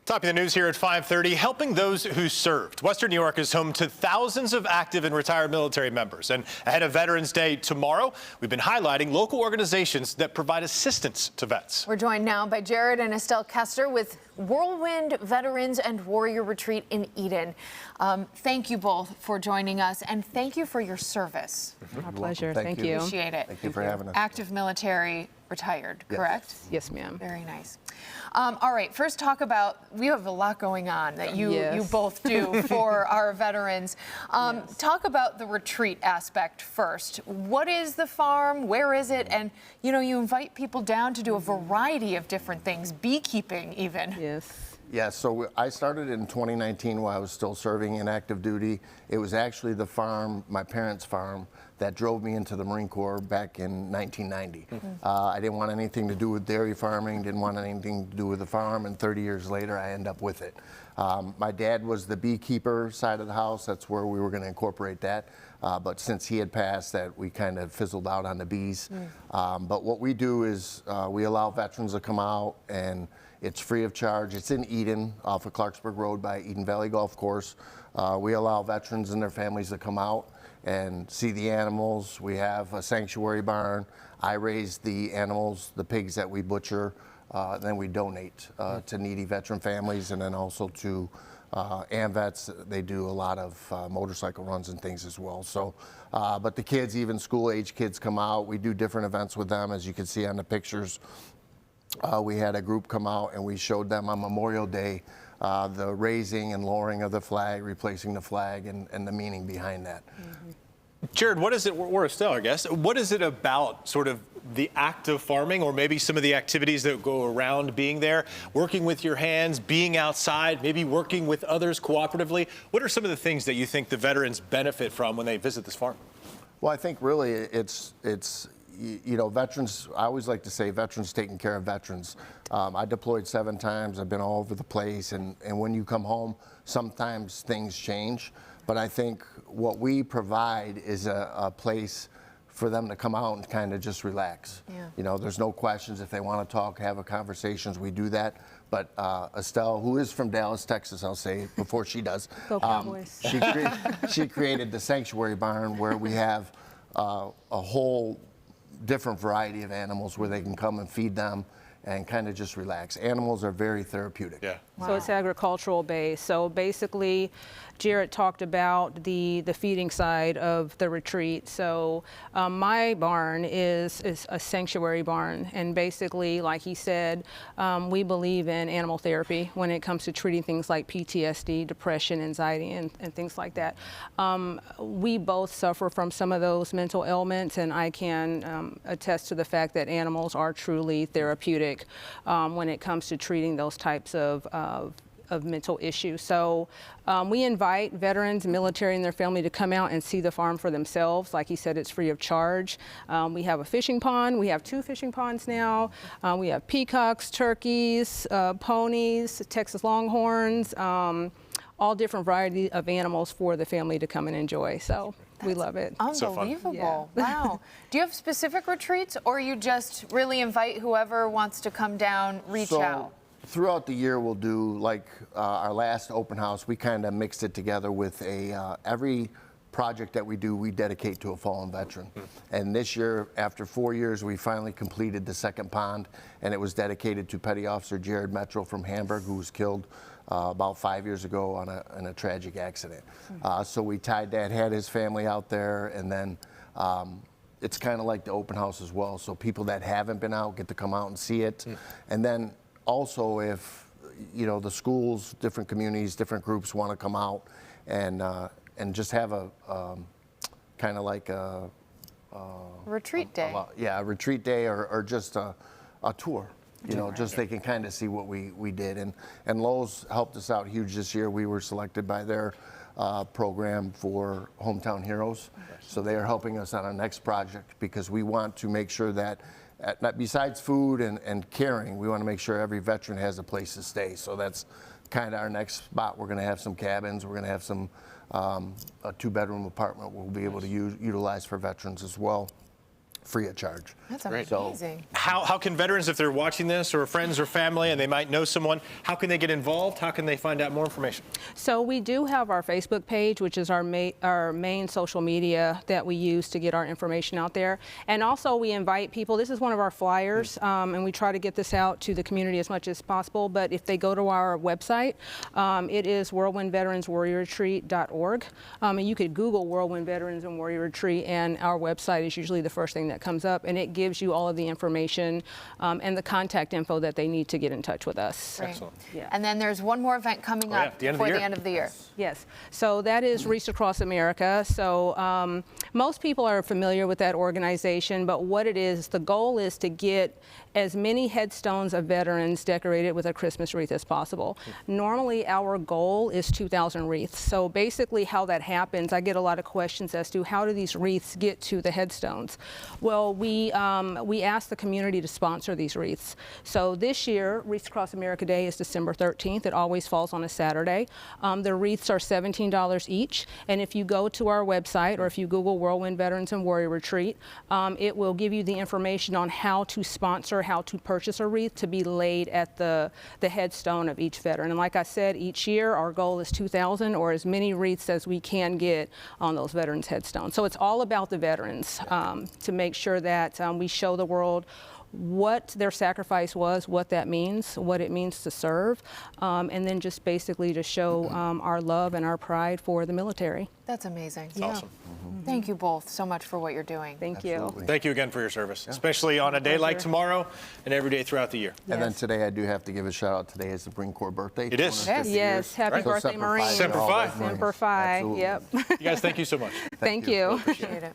Topping the news here at 5:30, helping those who served. Western New York is home to thousands of active and retired military members. And ahead of Veterans Day tomorrow, we've been highlighting local organizations that provide assistance to vets. We're joined now by Jared and Estelle Kester with Whirlwind Veterans and Warrior Retreat in Eden. Thank you both for joining us, and thank you for your service. Our pleasure. Thank Thank you. Appreciate it. Thank you for having us. Active military, retired, correct? Yes, ma'am. Very nice. All right, first talk about, we have a lot going on that you both do for our veterans. Talk about the retreat aspect first. What is the farm? Where is it? And, you know, you invite people down to do a variety of different things, beekeeping even. Yes. Yeah, so I started in 2019 while I was still serving in active duty. It was actually the farm, my parents' farm, that drove me into the Marine Corps back in 1990. I didn't want anything to do with dairy farming, didn't want anything to do with the farm, and 30 years later I end up with it. My dad was the beekeeper side of the house. That's where we were going to incorporate that. But since he had passed, that we kind of fizzled out on the bees. But what we do is we allow veterans to come out, and it's free of charge. It's in Eden, off of Clarksburg Road by Eden Valley Golf Course. We allow veterans and their families to come out and see the animals. We have a sanctuary barn. I raise the animals, the pigs that we butcher, then we donate to needy veteran families, and then also to AMVETS. They do a lot of motorcycle runs and things as well. So, but the kids, even school-age kids, come out. We do different events with them, as you can see on the pictures. We had a group come out and we showed them on Memorial Day the raising and lowering of the flag, replacing the flag, and the meaning behind that. Jared, what is it, or Estelle, I guess, what is it about sort of the act of farming, or maybe some of the activities that go around being there, working with your hands, being outside, maybe working with others cooperatively? What are some of the things that you think the veterans benefit from when they visit this farm? Well, I think really it's you know, veterans, I always like to say veterans taking care of veterans. I deployed 7 times. I've been all over the place. And when you come home, sometimes things change. But I think what we provide is a place for them to come out and kind of just relax. You know, there's no questions. If they want to talk, have a conversations, we do that. But Estelle, who is from Dallas, Texas, I'll say before she does, Go Cowboys. she created the sanctuary barn where we have a whole different variety of animals where they can come and feed them and kind of just relax. Animals are very therapeutic. Yeah. Wow. So it's agricultural based. So basically, Jared talked about the feeding side of the retreat. So my barn is a sanctuary barn, and basically, like he said, we believe in animal therapy when it comes to treating things like PTSD, depression, anxiety, and things like that. We both suffer from some of those mental ailments, and I can attest to the fact that animals are truly therapeutic when it comes to treating those types of mental issues. So we invite veterans, military, and their family to come out and see the farm for themselves. Like he said, it's free of charge. We have a fishing pond. We have 2 fishing ponds now. We have peacocks, turkeys, ponies, Texas Longhorns, all different variety of animals for the family to come and enjoy. So we love it. Unbelievable. Wow. Do you have specific retreats, or you just really invite whoever wants to come down, reach out? Throughout the year, we'll do, like our last open house, we kind of mixed it together with every project that we do, we dedicate to a fallen veteran. And this year, after 4 years, we finally completed the second pond, and it was dedicated to Petty Officer Jared Metro from Hamburg, who was killed about 5 years ago in a tragic accident. So we tied that, had his family out there, and then it's kind of like the open house as well. So people that haven't been out get to come out and see it. And then also, if you know, the schools, different communities, different groups want to come out and just have a kind of like a retreat day. A retreat day, or just a tour. You know, just they can kind of see what we did. And Lowe's helped us out huge this year. We were selected by their program for Hometown Heroes. So they are helping us on our next project, because we want to make sure that besides food and caring, we want to make sure every veteran has a place to stay. So that's kind of our next spot. We're going to have some cabins. We're going to have some a 2-bedroom apartment we'll be able to utilize for veterans as well. free of charge. That's Great. amazing. How can veterans, if they're watching this, or friends or family, and they might know someone, how can they get involved? How can they find out more information? So we do have our Facebook page, which is our main social media that we use to get our information out there. And also we invite people, this is one of our flyers, and we try to get this out to the community as much as possible. But if they go to our website, it is whirlwindveteranswarriorretreat.org. And you could Google Whirlwind Veterans and Warrior Retreat, and our website is usually the first thing that comes up, and it gives you all of the information and the contact info that they need to get in touch with us. Great. Excellent. Yeah. And then there's one more event coming up before the end of the year. Yes, so that is Wreaths Across America. So most people are familiar with that organization, but what it is, the goal is to get as many headstones of veterans decorated with a Christmas wreath as possible. Normally our goal is 2,000 wreaths. So basically how that happens, I get a lot of questions as to how do these wreaths get to the headstones. Well, we ask the community to sponsor these wreaths. So this year, Wreaths Across America Day is December 13th. It always falls on a Saturday. The wreaths are $17 each, and if you go to our website or if you Google Whirlwind Veterans and Warrior Retreat, it will give you the information on how to sponsor, how to purchase a wreath to be laid at the headstone of each veteran. And like I said, each year our goal is 2,000 or as many wreaths as we can get on those veterans' headstones. So it's all about the veterans to make sure that we show the world what their sacrifice was, what that means, what it means to serve, and then just basically to show our love and our pride for the military. That's amazing. It's awesome. Thank you both so much for what you're doing. Thank Absolutely. you. Thank you again for your service, especially on a day like tomorrow and every day throughout the year. And then today I do have to give a shout out. Today is the Marine Corps birthday. It is. 250 Yes, years. happy Right. birthday, Semper Fi Marine. to all Semper Fi. those Marines. Semper Fi, Absolutely. yep. You guys, thank you so much. Thank you. Appreciate it.